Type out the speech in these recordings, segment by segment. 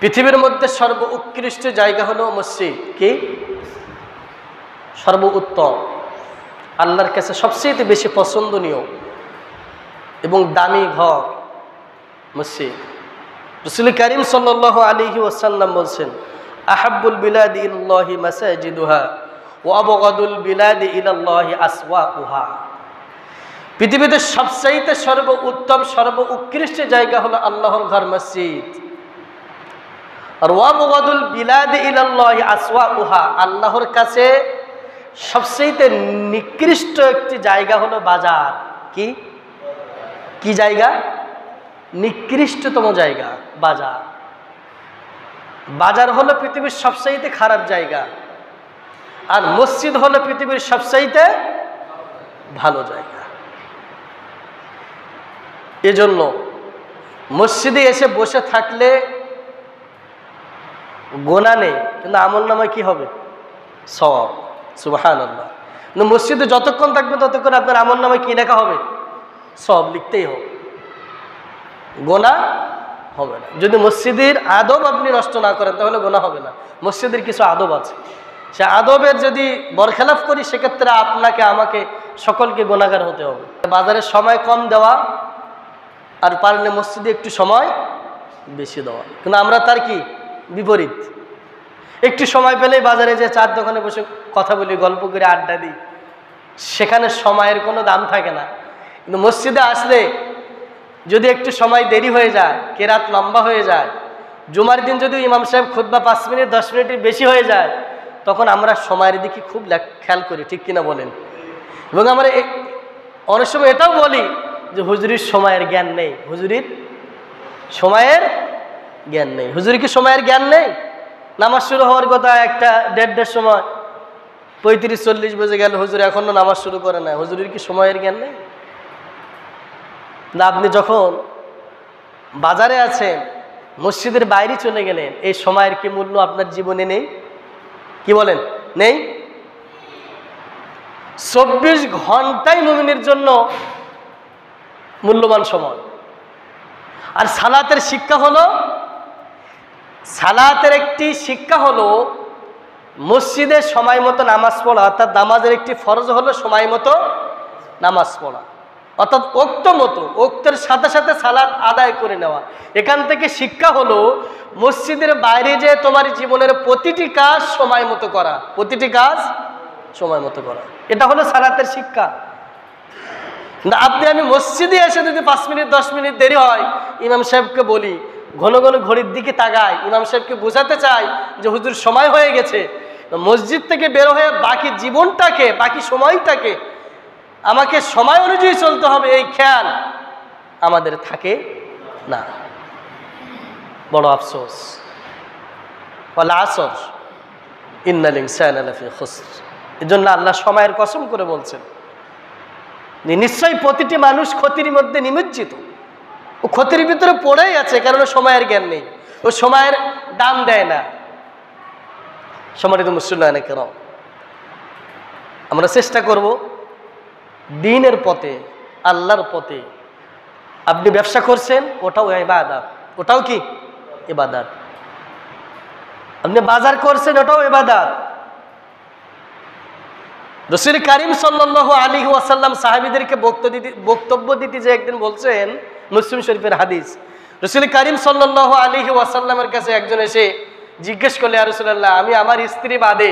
পৃথিবীর মধ্যে সর্ব উৎকৃষ্ট জায়গা হলো মসজিদ। কি সর্ব উত্তম, আল্লাহর কাছে সবচেয়ে বেশি পছন্দনীয় এবং দামি ঘর মসজিদ। রাসূল কারীম সাল্লাল্লাহু আলাইহি ওয়াসাল্লাম বলছেন, আহাব্বুল বিলাদি ইলাল্লাহি মাসাজিদুহা ওয়া আবগাদুল বিলাদি ইলাল্লাহি আসওয়াকুহা। পৃথিবীতে সবচাইতে সর্ব উত্তম সর্ব উৎকৃষ্ট জায়গা হলো আল্লাহর ঘর মসজিদ। আর ওয়া আবগাদুল বিলাদি ইলাল্লাহি আসওয়াকুহা, আল্লাহর কাছে সবচাইতে নিকৃষ্ট একটি জায়গা হলো বাজার। কি কি জায়গা? নিকৃষ্টতম জায়গা বাজার। বাজার হলো পৃথিবীর সবচাইতে খারাপ জায়গা, আর মসজিদ হলো পৃথিবীর সবচাইতে ভালো জায়গা। এজন্য মসজিদে এসে বসে থাকলে গোনা নেই, কিন্তু আমলনামায় কি হবে? সওয়াব। সুবহানাল্লাহ। কিন্তু মসজিদে যতক্ষণ থাকবে ততক্ষণ আপনার আমলনামায় কি লেখা হবে? সওয়াব লিখতেই হবে, গোনা হবে না। যদি মসজিদের আদব আপনি নষ্ট না করেন তাহলে গোনা হবে না। মসজিদের কিছু আদব আছে, সে আদবের যদি বরখেলাফ করি সেক্ষেত্রে আপনাকে আমাকে সকলকে গুনাহগার হতে হবে। বাজারের সময় কম দেওয়া আর পারলে মসজিদে একটু সময় বেশি দেওয়া, কিন্তু আমরা তার কি বিপরীত। একটু সময় পেলেই বাজারে যে চার দোকানে বসে কথা বলি, গল্প করে আড্ডা দিই, সেখানে সময়ের কোনো দাম থাকে না। কিন্তু মসজিদে আসলে যদি একটু সময় দেরি হয়ে যায়, কেরাত লম্বা হয়ে যায়, জুমার দিন যদি ইমাম সাহেব খুতবা 5 মিনিট 10 মিনিটের বেশি হয়ে যায়, তখন আমরা সময়ের দিকে খুব খেয়াল করি, ঠিক কিনা বলেন? এবং আমরা অনেক সময় এটাও বলি যে হুজুরির সময়ের জ্ঞান নেই, হুজুরির সময়ের জ্ঞান নেই। হুজুরি কি সময়ের জ্ঞান নেই? নামাজ শুরু হওয়ার কথা 1টা 1:30-1:30 সময়, 35-40 বেজে গেল, হুজুর এখনো নামাজ শুরু করে না। হুজুরির কি সময়ের জ্ঞান নেই? না, আপনি যখন বাজারে আছেন, মসজিদের বাইরে চলে গেলেন, এই সময়ের কি মূল্য আপনার জীবনে নেই? কি বলেন? নেই? 24 ঘন্টাই মুমিনের জন্য মূল্যবান সময়। আর সালাতের শিক্ষা হলো, সালাতের একটি শিক্ষা হলো মসজিদে সময় মতো নামাজ পড়া, অর্থাৎ নামাজের একটি ফরজ হলো সময় মতো নামাজ পড়া, অর্থাৎ ওক্ত মতো, ওক্তের সাথে সাথে সালাত আদায় করে নেওয়া। এখান থেকে শিক্ষা হলো মসজিদের বাইরে যে তোমার জীবনের প্রতিটি কাজ সময় মতো করা, প্রতিটি কাজ সময় মতো করা, এটা হলো সালাতের শিক্ষা। কিন্তু আপনি আমি মসজিদে এসে যদি 5 মিনিট 10 মিনিট দেরি হয়, ইমাম সাহেবকে বলি, ঘন ঘন ঘড়ির দিকে তাকাই, ইমাম সাহেবকে বোঝাতে চাই যে হুজুর সময় হয়ে গেছে, মসজিদ থেকে বের হয়ে বাকি জীবনটাকে, বাকি সময়টাকে আমাকে সময় অনুযায়ী চলতে হবে, এই খেয়াল আমাদের থাকে না। বড় আফসোস। ওয়াল আসর ইন্নাল ইনসানা লাফি খুসর। এজন্য আল্লাহ সময়ের কসম করে বলছেন, নিশ্চয়ই প্রতিটি মানুষ ক্ষতির মধ্যে নিমজ্জিত, ও ক্ষতির ভিতরে পড়েই আছে, কারণ সময়ের জ্ঞান নেই, ও সময়ের দাম দেয় না। সম্মানিত মুসলিম কেন আমরা চেষ্টা করব দ্বীনের পথে, আল্লাহর পথে। আপনি ব্যবসা করছেন, ওটাও ইবাদত, ওটাও কি ইবাদত। আপনি বাজার করছেন, ওটাও ইবাদত। রাসূল কারীম সাল্লাল্লাহু আলাইহি ওয়াসাল্লাম সাহাবীদেরকে বক্তব্য দিতে যে একদিন বলছেন, মুসলিম শরীফের হাদিস, রাসূল কারীম সাল্লাল্লাহু আলাইহি ওয়াসাল্লামের কাছে একজন এসে জিজ্ঞেস করলে, ইয়া রাসূলুল্লাহ, আমি আমার স্ত্রী বাদে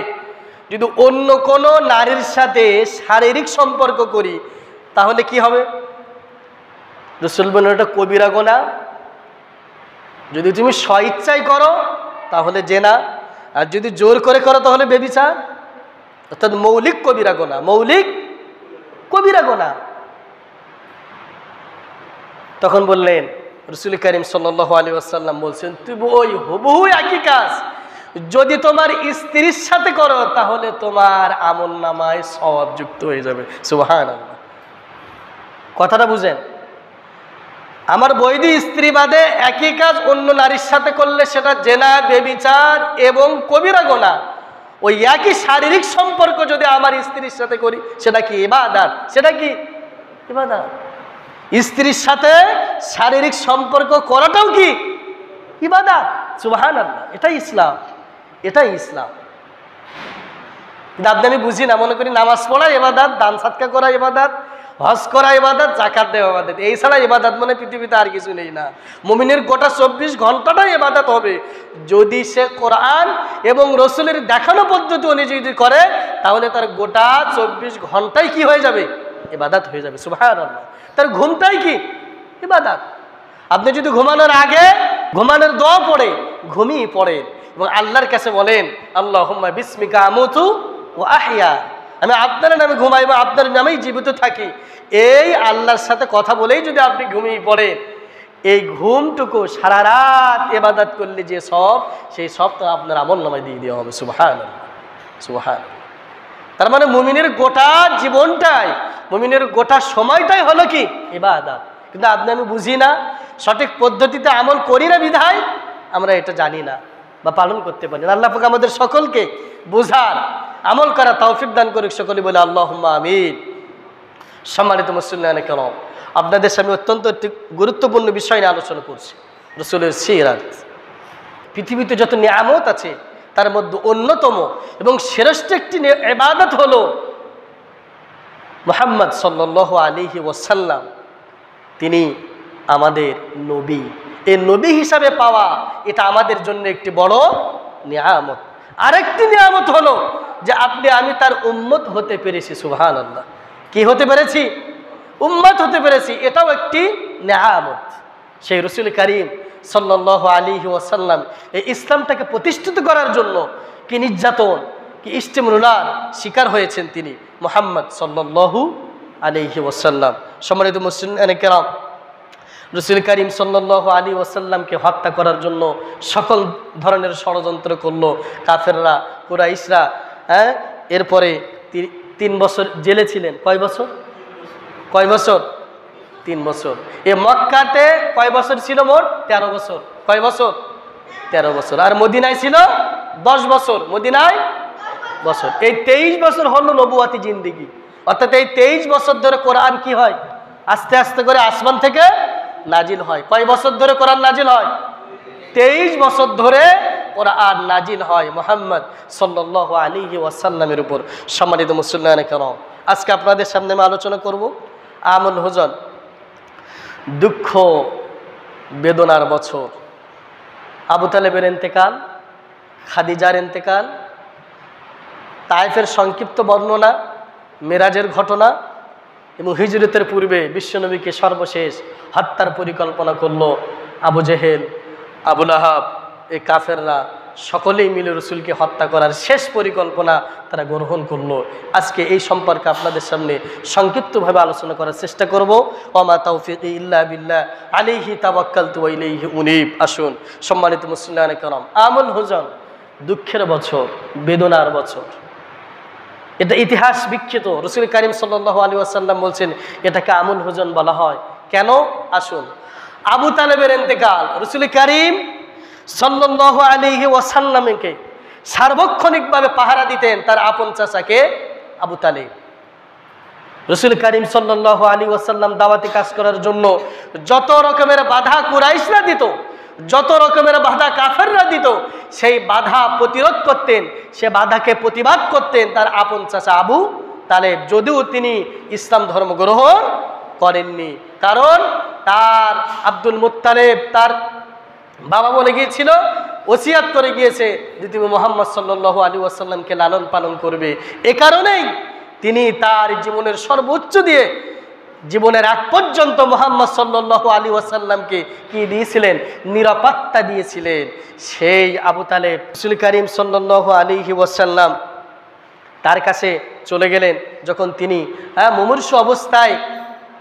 যদি অন্য কোনো নারীর সাথে শারীরিক সম্পর্ক করি তাহলে কি হবে? রাসূল বললেন, এটা কবিরা গুনাহ। যদি তুমি স্বইচ্ছায় করো তাহলে জেনা, আর যদি জোর করে করো তাহলে ব্যভিচার, অর্থাৎ মৌলিক কবিরা গুনাহ, মৌলিক কবিরা গুনাহ। তখন বললেন রাসূল কারীম সাল্লাল্লাহু আলাইহি ওয়াসাল্লাম বলছেন, তুমি ওই হুবহু একই কাজ যদি তোমার স্ত্রীর সাথে করো তাহলে তোমার আমলনামায় সওয়াব যুক্ত হয়ে যাবে। সুবহানাল্লাহ। কথাটা বুঝেন? আমার বৈধ স্ত্রী বাদে একই কাজ অন্য নারীর সাথে করলে সেটা জেনা, ব্যভিচার এবং কবিরা গুনাহ। ওই একই শারীরিক সম্পর্ক যদি আমার স্ত্রীর সাথে করি সেটা কি ইবাদত, সেটা কি ইবাদত। স্ত্রীর সাথে শারীরিক সম্পর্ক করাটাও কি ইবাদত। সুবহানাল্লাহ, এটাই ইসলাম, এটাই ইসলাম। কিন্তু আপনি আমি বুঝি না, মনে করি নামাজ পড়া ইবাদত, দান সাদকা করা ইবাদত, হজ করা ইবাদত, জাকাত দেওয়া ইবাদত, এই ছাড়া ইবাদত মানে পৃথিবীতে আর কিছু নেই। না, মুমিনের গোটা 24 ঘন্টাটাই ইবাদত হবে যদি সে কোরআন এবং রসুলের দেখানো পদ্ধতি অনুযায়ী যদি করে, তাহলে তার গোটা 24 ঘন্টাই কি হয়ে যাবে? ইবাদত হয়ে যাবে। সুবহানাল্লাহ। তার ঘুমটাই কি ইবাদত। আপনি যদি ঘুমানোর আগে ঘুমানোর দোয়া পড়ে ঘুমিয়ে পড়েন এবং আল্লাহর কাছে বলেন, আল্লাহুম্মা বিসমিকা আমুতু ওয়া আহইয়া, আমি আপনার নামে ঘুমাই বা আপনার নামেই জীবিত থাকি, এই আল্লাহর সাথে কথা বলেই যদি আপনি ঘুমিয়ে পড়েন, এই ঘুমটুকু সারা রাত ইবাদত করলে যে সব, সেই সব তো আপনার আমলনামায় দিয়ে দেওয়া হবে। সুবহানাল্লাহ, সুবহানাল্লাহ। তার মানে মুমিনের গোটা জীবনটাই, মুমিনের গোটা সময়টাই হলো কি ইবাদত। কিন্তু আপনি আমি বুঝি না, সঠিক পদ্ধতিতে আমল করি না বিধায় আমরা এটা জানি না বা পালন করতে পারি না। আল্লাহ পাক আমাদের সকলকে বুঝার, আমল করা তৌফিক দান করুক। সকলে বলে আল্লাহুম্মা আমিন। সম্মানিত মুসলিম কেরাম, আপনাদের সামনে অত্যন্ত একটি গুরুত্বপূর্ণ বিষয় নিয়ে আলোচনা করছি, রাসূলের সিরাত। পৃথিবীতে যত নিয়ামত আছে তার মধ্যে অন্যতম এবং শ্রেষ্ঠ একটি ইবাদত হলো মুহাম্মদ সাল্লাল্লাহু আলাইহি ওয়াসাল্লাম। তিনি আমাদের নবী। এই নবী হিসাবে পাওয়া এটা আমাদের জন্য একটি বড় নিয়ামত। আরেকটি নিয়ামত হলো যে আপনি আমি তার উম্মত হতে পেরেছি। সুবহানাল্লাহ। কি হতে পেরেছি? উম্মত হতে পেরেছি, এটাও একটি নিয়ামত। সেই রাসূল করিম সাল্লাল্লাহু আলাইহি ওয়াসাল্লাম এই ইসলামটাকে প্রতিষ্ঠিত করার জন্য কি নির্যাতন, কি ইস্তেমরুলার শিকার হয়েছেন তিনি, মুহাম্মদ সাল্লাল্লাহু আলাইহি ওয়াসাল্লাম। সম্মানিত মুসলিম কেরাম, রাসূল করিম সাল্লাল্লাহু আলাইহি ওয়াসাল্লামকে হত্যা করার জন্য সকল ধরনের ষড়যন্ত্র করলো কাফেররা, কুরাইশরা। এরপরে 3 বছর জেলে ছিলেন। কয় বছর? 3 বছর। এ মক্কাতে কয় বছর ছিল? মোট 13 বছর। কয় বছর? 13 বছর। আর মদিনায় ছিল 10 বছর। মদিনায় বছর। এই 23 বছর হলো নবুয়াতি জিন্দেগি। অর্থাৎ এই 23 বছর ধরে কোরআন কি হয়? আস্তে আস্তে করে আসমান থেকে নাজিল হয়। কয় বছর ধরে কোরআন নাজিল হয়? 23 বছর ধরে কোরআন নাজিল হয় মুহাম্মদ সাল্লাল্লাহু আলাইহি ওয়াসাল্লামের উপর। সম্মানিত মুসলিম কেরাম, আজকে আপনাদের সামনে আমি আলোচনা করব আমুল হুজন, দুঃখ বেদনার বছর। আবু তালেবের ইন্তেকাল, খাদিজার ইন্তেকাল, তায়েফের সংক্ষিপ্ত বর্ণনা, মেরাজের ঘটনা এবং হিজরতের পূর্বে বিশ্বনবীকে সর্বশেষ হত্যার পরিকল্পনা করলো আবু জেহেল, আবু লাহাব, এই কাফেররা সকলেই মিলে রসুলকে হত্যা করার শেষ পরিকল্পনা তারা গ্রহণ করলো। আজকে এই সম্পর্কে আপনাদের সামনে সংক্ষিপ্তভাবে আলোচনা করার চেষ্টা করব। ওমা তাওফিকি ইল্লা বিল্লাহ আলাইহি তাওয়াক্কালতু ওয়া ইলাইহি উনীব। আসুন সম্মানিত মুসলিম কেরাম, আমুল হুজন, দুঃখের বছর, বেদনার বছর, এটা ইতিহাস বিখ্যাত। রাসূল করিম সাল্লাল্লাহু আলাইহি ওয়াসাল্লাম বলছেন এটাকে আমুল হুজন বলা হয়। কেন? আসুন, আবু তালেবের ইন্তেকাল, রাসূল করিম সাল্লাল্লাহু আলাইহি ওয়াসাল্লামকে সার্বক্ষণিকভাবে পাহারা দিতেন তার আপন চাচাকে আবু তালেব। রাসূল করিম সাল্লাল্লাহু আলাইহি ওয়াসাল্লাম দাওয়াতি কাজ করার জন্য যত রকমের বাধা কুরাইশরা দিত, যত রকমের বাধা কাফেররা দিত, সেই বাধা প্রতিরোধ করতেন, সে বাধাকে প্রতিবাদ করতেন তার আপন চাচা আবু তালেব, যদিও তিনি ইসলাম ধর্ম গ্রহণ করেননি। কারণ তার আব্দুল মুত্তালিব তার বাবা বলে গিয়েছিল, ওসিয়াত করে গিয়েছে যে তুমি মুহাম্মদ সাল্লাল্লাহু আলাইহি ওয়াসাল্লামকে লালন পালন করবে। এ কারণেই তিনি তার জীবনের সর্বোচ্চ দিয়ে জীবনের আগ পর্যন্ত মুহাম্মদ সাল্লাল্লাহু আলাইহি ওয়াসাল্লামকে কি দিয়েছিলেন? নিরাপত্তা দিয়েছিলেন। সেই আবু তালেব রাসূল করিম সাল্লাল্লাহু আলাইহি ওয়াসাল্লাম তার কাছে চলে গেলেন যখন তিনি মুমূর্ষু অবস্থায়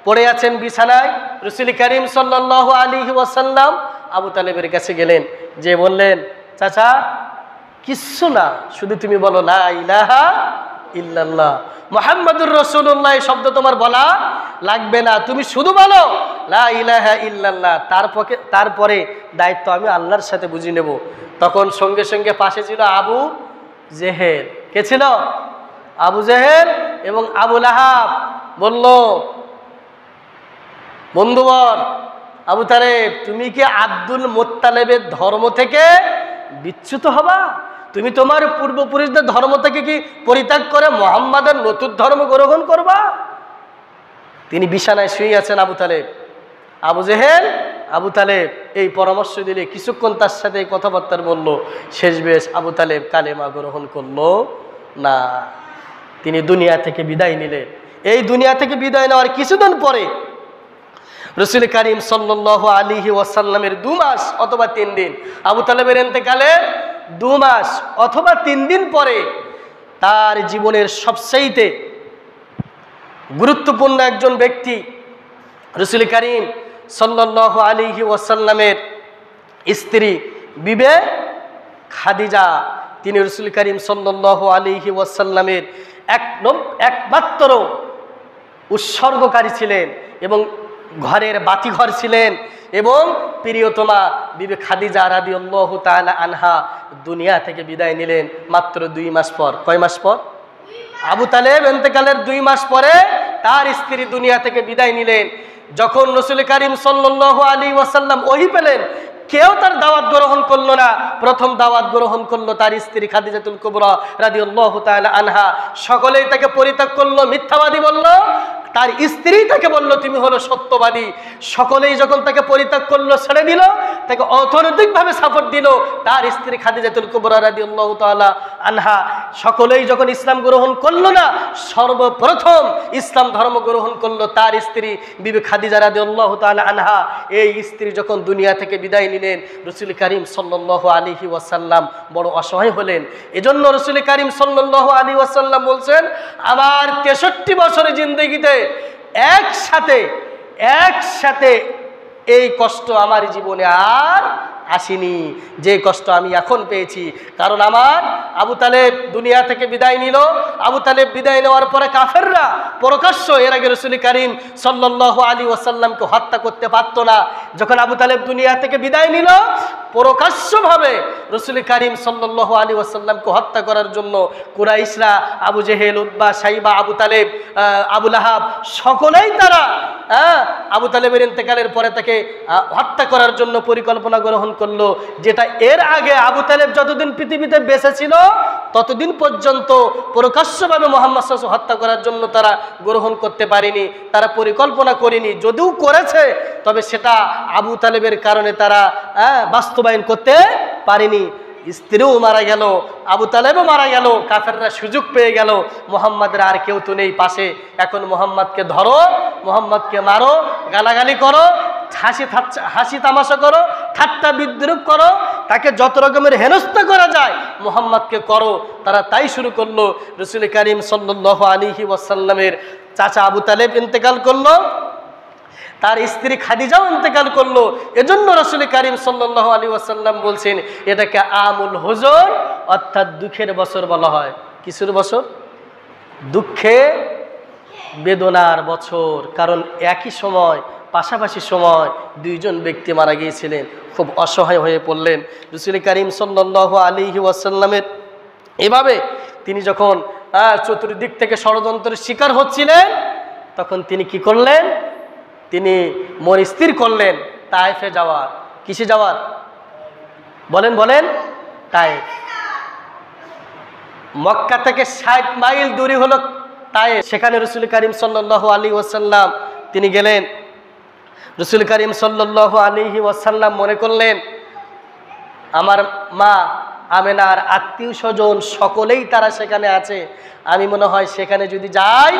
পড়ে আছেন বিছানায়। রাসূল করিম সাল্লাল্লাহু আলাইহি ওয়াসাল্লাম আবু তালেবের কাছে গেলেন, যে বললেন, চাচা কিচ্ছু না, শুধু তুমি বলো লা ইলাহা ইল্লাল্লাহ মুহাম্মাদুর রাসূলুল্লাহ শব্দ তোমার বলা লাগবে না, তুমি শুধু বলো লা ইলাহা ইল্লাল্লাহ, তারপরে দায়িত্ব আমি আল্লাহর সাথে বুঝে নেব। তখন সঙ্গে সঙ্গে পাশে ছিল আবু জেহেল। কে ছিল? আবু জেহেল এবং আবু লাহাব। বলল, বন্ধুবর আবু তালেব তুমি কি আব্দুল মুত্তালিবের ধর্ম থেকে বিচ্যুত হবা? তুমি তোমার পূর্বপুরুষদের ধর্ম থেকে কি পরিত্যাগ করে মুহাম্মাদের নতুন ধর্ম গ্রহণ করবা? তিনি বিছানায় শুয়ে আছেন আবু তালেব। আবু জেহেল আবু তালেব এই পরামর্শ দিলে কিছুক্ষণ তার সাথে কথাবার্তা বলল, শেষ বেশ আবু তালেব কালেমা গ্রহণ করলো না। তিনি দুনিয়া থেকে বিদায় নিলেন। এই দুনিয়া থেকে বিদায় নেওয়ার কিছুদিন পরে রাসূল করিম সাল্লাল্লাহু আলাইহি ওয়াসাল্লামের 2 মাস অথবা 3 দিন, আবু তালেবের ইন্তেকালের 2 মাস অথবা 3 দিন পরে তার জীবনের সবচেয়ে গুরুত্বপূর্ণ একজন ব্যক্তি রাসূল করিম সাল্লাল্লাহু আলাইহি ওয়াসাল্লামের স্ত্রী বিবে খাদিজা, তিনি রাসূল করিম সাল্লাল্লাহু আলাইহি ওয়াসাল্লামের একমাত্র উৎসর্গকারী ছিলেন এবং ঘরের বাতিঘর ছিলেন। এবং প্রিয়তমা বিবি খাদিজা রাদিয়াল্লাহু তাআলা আনহা দুনিয়া থেকে বিদায় নিলেন মাত্র 2 মাস পর। কয় মাস পর? আবু তালেব ইন্তেকালের 2 মাস পরে তার স্ত্রী দুনিয়া থেকে বিদায় নিলেন। যখন রাসূল করিম সাল্লাল্লাহু আলাইহি ওয়াসাল্লাম ওহী পেলেন, কেউ তার দাওয়াত গ্রহণ করলো না। প্রথম দাওয়াত গ্রহণ করলো তার স্ত্রী খাদিজাতুল কুবরা রাদিয়াল্লাহু তাআলা আনহা। সকলেই তাকে পরিত্যাগ করলো, মিথ্যাবাদী বলল। তার স্ত্রী তাকে বলল তুমি হলো সত্যবাদী। সকলেই যখন তাকে পরিত্যাগ করলো, ছেড়ে দিল, তাকে অর্থনৈতিকভাবে সাপোর্ট দিল তার স্ত্রী খাদিজাতুল কুবরা রাদিয়াল্লাহু তাআলা আনহা। সকলেই যখন ইসলাম গ্রহণ করলো না, সর্বপ্রথম ইসলাম ধর্ম গ্রহণ করলো তার স্ত্রী বিবি খাদিজা রাদিয়াল্লাহু তাআলা আনহা। এই স্ত্রী যখন দুনিয়া থেকে বিদায় নিলেন, রাসূল করিম সাল্লাল্লাহু আলাইহি ওয়াসাল্লাম বড় অসহায় হলেন। এজন্য রাসূল করিম সাল্লাল্লাহু আলাইহি ওয়াসাল্লাম বলছেন, আমার 63 বছরের জিন্দেগিতে একসাথে এই কষ্ট আমার জীবনে আর আসেনি যে কষ্ট আমি এখন পেয়েছি। কারণ আমার আবু তালেব দুনিয়া থেকে বিদায় নিল। আবু তালেব বিদায় নেওয়ার পরে কাফেররা প্রকাশ্য, এর আগে রাসূল করিম সাল্লাল্লাহু আলাইহি ওয়াসাল্লামকে হত্যা করতে পারতো না। যখন আবু তালেব দুনিয়া থেকে বিদায় নিল, প্রকাশ্যভাবে রাসূল করিম সাল্লাল্লাহু আলাইহি ওয়াসাল্লামকে হত্যা করার জন্য কুরাইশরা, আবু জেহেল, উতবা, সাইবা, আবু তালেব, আবু লাহাব, সকলেই তারা আবু তালেবের ইন্তেকালের পরে তাকে হত্যা করার জন্য পরিকল্পনা গ্রহণ করলো, যেটা এর আগে আবু তালেব যতদিন পৃথিবীতে বেঁচে ছিল ততদিন পর্যন্ত প্রকাশ্যভাবে মুহাম্মদ সাল্লাল্লাহু আলাইহি ওয়াসাল্লাম হত্যা করার জন্য তারা গ্রহণ করতে পারেনি, তারা পরিকল্পনা করেনি। যদিও করেছে, তবে সেটা আবু তালেবের কারণে তারা বাস্তবায়ন করতে পারেনি। স্ত্রীও মারা গেল, আবু তালেবও মারা গেল, কাফেররা সুযোগ পেয়ে গেল মুহাম্মাদের আর কেউ তো নেই পাশে, এখন মুহাম্মাদকে ধরো, মুহাম্মাদকে মারো, গালাগালি করো, হাসি তামাশা করো, ঠাট্টা বিদ্রুপ করো, তাকে যত রকমের হেনস্থা করা যায় মুহাম্মাদকে করো। তারা তাই শুরু করলো। রাসূল করিম সাল্লাল্লাহু আলাইহি ওয়াসাল্লামের চাচা আবু তালেব ইন্তেকাল করলো, তার স্ত্রী খাদিজাও ইন্তেকাল করলো। এজন্য রাসূল করিম সাল্লাল্লাহু আলাইহি ওয়াসাল্লাম বলছেন, এটাকে আমুল হুজুন, অর্থাৎ দুঃখের বছর বলা হয়। কিসের বছর? দুঃখে বেদনার বছর। কারণ একই সময়, পাশাপাশি সময় দুইজন ব্যক্তি মারা গিয়েছিলেন, খুব অসহায় হয়ে পড়লেন। রাসূল করিম সাল্লাল্লাহু আলাইহি ওয়াসাল্লামের এভাবে তিনি যখন চতুর্দিক থেকে ষড়যন্ত্রের শিকার হচ্ছিলেন, তখন তিনি কি করলেন? তিনি মন স্থির করলেন তায়েফে যাওয়ার। কিসে যাওয়ার? বলেন তায়েফ। মক্কা থেকে 60 মাইল দূরে হলো তায়েফ। সেখানে রাসূল করিম সাল্লাল্লাহু আলাইহি ওয়াসাল্লাম তিনি গেলেন। রাসূল করিম সাল্লাল্লাহু আলাইহি ওয়াসাল্লাম মনে করলেন, আমার মা আমেনার আত্মীয় স্বজন সকলেই তারা সেখানে আছে, আমি মনে হয় সেখানে যদি যাই,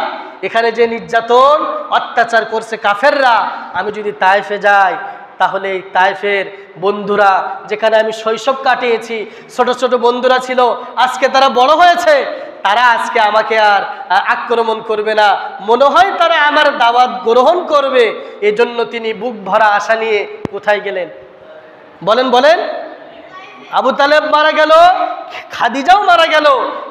এখানে যে নির্যাতন অত্যাচার করছে কাফেররা, আমি যদি তায়েফে যাই তাহলে এই তায়েফের বন্ধুরা, যেখানে আমি শৈশব কাটিয়েছি, ছোট ছোট বন্ধুরা ছিল, আজকে তারা বড় হয়েছে, তারা আজকে আমাকে আর আক্রমণ করবে না, মনে হয় তারা আমার দাওয়াত গ্রহণ করবে। এজন্য তিনি বুক ভরা আশা নিয়ে কোথায় গেলেন? বলেন। আবু তালেব মারা গেল, খাদিজাও মারা গেল,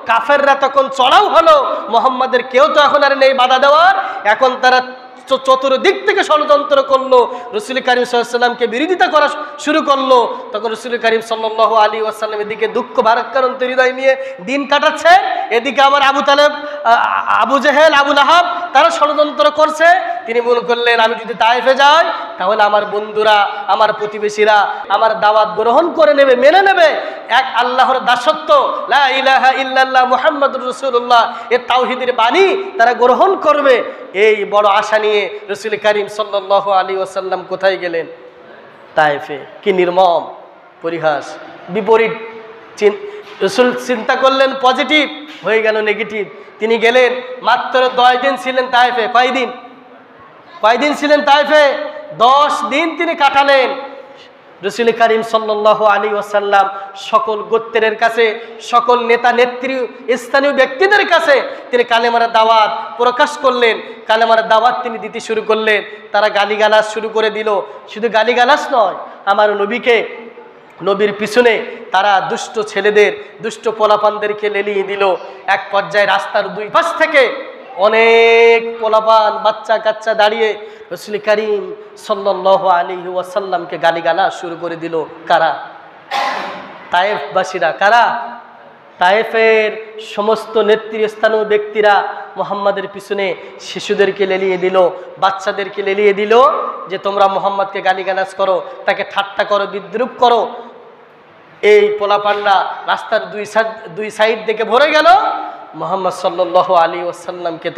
কাফেররা তখন চড়াও হলো। মুহাম্মাদের কেউ তো এখন আর নেই বাধা দেওয়ার। এখন তারা চতুর্দিক থেকে ষড়যন্ত্র করলো, রাসূল করিম সাল্লাল্লাহু আলাইহি ওয়াসাল্লামকে বিরোধিতা করা শুরু করলো। তখন রাসূল করিম সাল্লাল্লাহু আলাইহি ওয়াসাল্লাম এদিকে দুঃখ ভারাক্রান্ত হৃদয় নিয়ে দিন কাটাচ্ছে, এদিকে আমার আবু তালেব, আবু জেহেল, আবু লাহাব তারা ষড়যন্ত্র করছে। তিনি মনে করলেন আমি যদি তায়েফে যাই তাহলে আমার বন্ধুরা, আমার প্রতিবেশীরা আমার দাওয়াত গ্রহণ করে নেবে, মেনে নেবে। এক আল্লাহর দাসত্ব, লা ইলাহা ইল্লাল্লাহ মুহাম্মাদুর রাসূলুল্লাহ, এ তাওহীদের বাণী তারা গ্রহণ করবে। এই বড় আশা নিয়ে রাসূল করিম সাল্লাল্লাহু আলাইহি ওয়াসাল্লাম কোথায় গেলেন? তায়েফে। কি নির্মম পরিহাস, বিপরীত। রাসূল চিন্তা করলেন পজিটিভ, হয়ে গেল নেগেটিভ। তিনি গেলেন, মাত্র 10 দিন ছিলেন তায়েফে। কয়দিন ছিলেন তায়েফে? 10 দিন তিনি কাটালেন। রাসূল করিম সাল্লাল্লাহু আলাইহি ওয়াসাল্লাম সকল গোত্রের কাছে, সকল নেতা নেত্রী, স্থানীয় ব্যক্তিদের কাছে তিনি কালেমার দাওয়াত প্রকাশ করলেন। কালেমার দাওয়াত তিনি দিতে শুরু করলেন। তারা গালিগালাজ শুরু করে দিল। শুধু গালিগালাজ নয়, আমার নবীকে, নবীর পিছনে তারা দুষ্ট ছেলেদের, দুষ্ট পোলাপানদেরকে লেলিয়ে দিল। এক পর্যায়ে রাস্তার দুই পাশ থেকে অনেক পোলাপান, বাচ্চা কাচ্চা দাঁড়িয়ে রাসূল করিম সাল্লাল্লাহু আলাইহি ওয়াসাল্লামকে গালিগালাজ শুরু করে দিল। কারা? তায়েফবাসীরা। কারা? তায়েফের সমস্ত নেতৃস্থানীয় ব্যক্তিরা মুহাম্মাদের পিছনে শিশুদেরকে লেলিয়ে দিল, বাচ্চাদেরকে লেলিয়ে দিল যে তোমরা মুহাম্মদকে গালিগালাজ করো, তাকে ঠাট্টা করো, বিদ্রূপ করো। এই পোলাপান্ডা রাস্তার দুই সাইড থেকে ভরে গেল। মুহাম্মদ সাল্লাল্লাহু আলাইহি ওয়াসাল্লামকে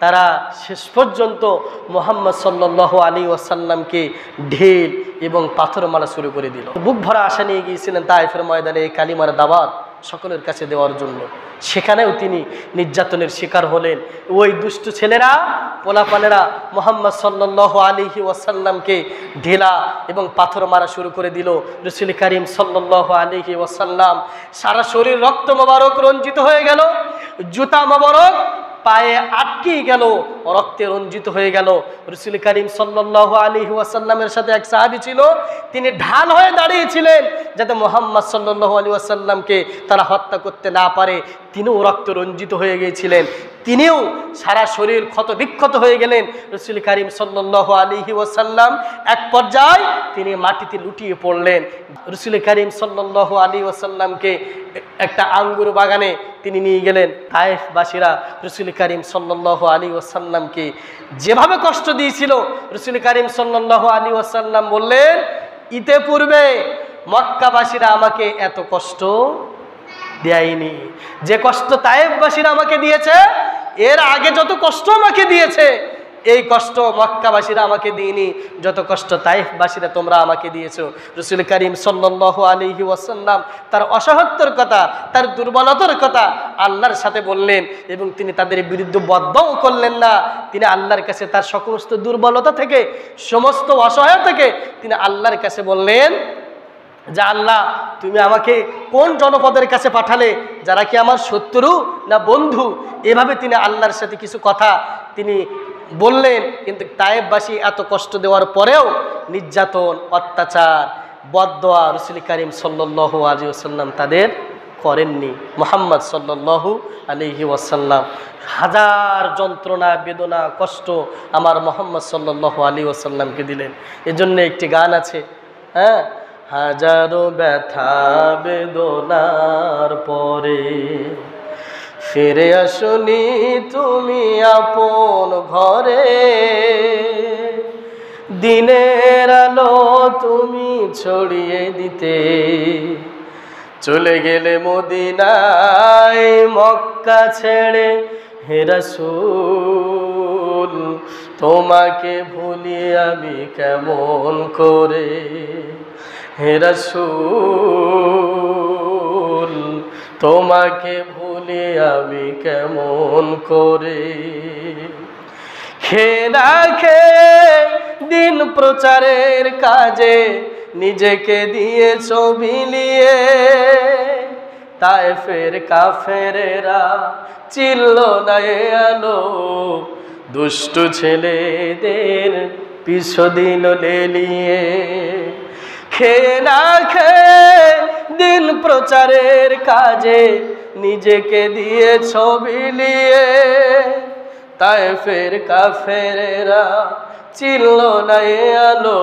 তারা শেষ পর্যন্ত মুহাম্মদ সাল্লাল্লাহু আলাইহি ওয়াসাল্লামকে ঢেল এবং পাথর মারা শুরু করে দিল। বুক ভরা আশা নিয়ে গিয়েছিলেন তায়েফের ময়দানে এই কালিমার দাওয়াত সকলের কাছে দেওয়ার জন্য। সেখানেও তিনি নির্যাতনের শিকার হলেন। ওই দুষ্ট ছেলেরা, পোলাপানেরা মুহাম্মদ সাল্লাল্লাহু আলাইহি ওয়াসাল্লামকে ঢেলা এবং পাথর মারা শুরু করে দিল। রাসূল করিম সাল্লাল্লাহু আলাইহি ওয়াসাল্লাম সারা শরীর রক্ত মোবারক রঞ্জিত হয়ে গেল, জুতা মোবারক পায়ে আটকে গেল, রক্তে রঞ্জিত হয়ে গেল। রাসূল করিম সাল্লাল্লাহু আলাইহি ওয়াসাল্লামের সাথে এক সাহাবী ছিল, তিনি ঢাল হয়ে দাঁড়িয়েছিলেন যাতে মুহাম্মদ সাল্লাল্লাহু আলাইহি ওয়াসাল্লামকে তারা হত্যা করতে না পারে। তিনিও রক্ত রঞ্জিত হয়ে গিয়েছিলেন, তিনিও সারা শরীর ক্ষত বিক্ষত হয়ে গেলেন। রাসূল করিম সাল্লাল্লাহু আলাইহি ওয়াসাল্লাম এক পর্যায়ে তিনি মাটিতে লুটিয়ে পড়লেন। রাসূল করিম সাল্লাল্লাহু আলাইহি ওয়াসাল্লামকে একটা আঙ্গুর বাগানে তিনি নিয়ে গেলেন। তায়েফবাসীরা রাসূল করিম সাল্লাল্লাহু আলাইহি ওয়াসাল্লামকে যেভাবে কষ্ট দিয়েছিল, রাসূল করিম সাল্লাল্লাহু আলাইহি ওয়াসাল্লাম বললেন, ইতে পূর্বে মক্কাবাসীরা আমাকে এত কষ্ট দেয়নি। যে কষ্ট তায়েফবাসীরা আমাকে দিয়েছে, এর আগে যত কষ্ট আমাকে দিয়েছে, এই কষ্ট মক্কাবাসীরা আমাকে দিইনি, যত কষ্ট তায়েফবাসীরা তোমরা আমাকে দিয়েছো। রাসূল করিম সাল্লাল্লাহু আলাইহি ওয়াসাল্লাম তার অসহায়তার কথা, তার দুর্বলতার কথা আল্লাহর সাথে বললেন এবং তিনি তাদের বিরুদ্ধে বদদোয়া করলেন না। তিনি আল্লাহর কাছে তার সমস্ত দুর্বলতা থেকে, সমস্ত অসহায়তা থেকে তিনি আল্লাহর কাছে বললেন যে আল্লাহ, তুমি আমাকে কোন জনপদের কাছে পাঠালে, যারা কি আমার শত্রু না বন্ধু? এভাবে তিনি আল্লাহর সাথে কিছু কথা তিনি বললেন। কিন্তু তায়েফবাসী এত কষ্ট দেওয়ার পরেও নির্যাতন, অত্যাচার, বদদোয়া রাসূল করিম সাল্লাল্লাহু আলাইহি ওয়াসাল্লাম তাদের করেননি। মুহাম্মদ সাল্লাল্লাহু আলাইহি ওয়াসাল্লাম হাজার যন্ত্রণা, বেদনা, কষ্ট আমার মুহাম্মদ সাল্লাল্লাহু আলাইহি ওয়াসাল্লামকে দিলেন। এজন্য একটি গান আছে, হ্যাঁ, হাজারো ব্যথা বেদনার পরে ফিরে আসনি তুমি আপন ঘরে, দিনের আলো তুমি ছড়িয়ে দিতে চলে গেলে মদিনায় মক্কা ছেড়ে। হে রাসূল, তোমাকে ভুলি আমি কেমন করে? হে রাসূল, তোমাকে ভুলি আমি কেমন করে? খেয়ে না খেয়ে দিন প্রচারের কাজে নিজেকে দিয়েছ বিলিয়ে, তায়েফের কাফেরেরা চিনল না এ আলো, দুষ্ট ছেলেদের পিছু দিল লেলিয়ে। খেয়ে না খেয়ে দিন প্রচারের কাজে নিজেকে দিয়েছ বিলিয়ে, তায়েফের কাফেরেরা চিনল না এ আলো,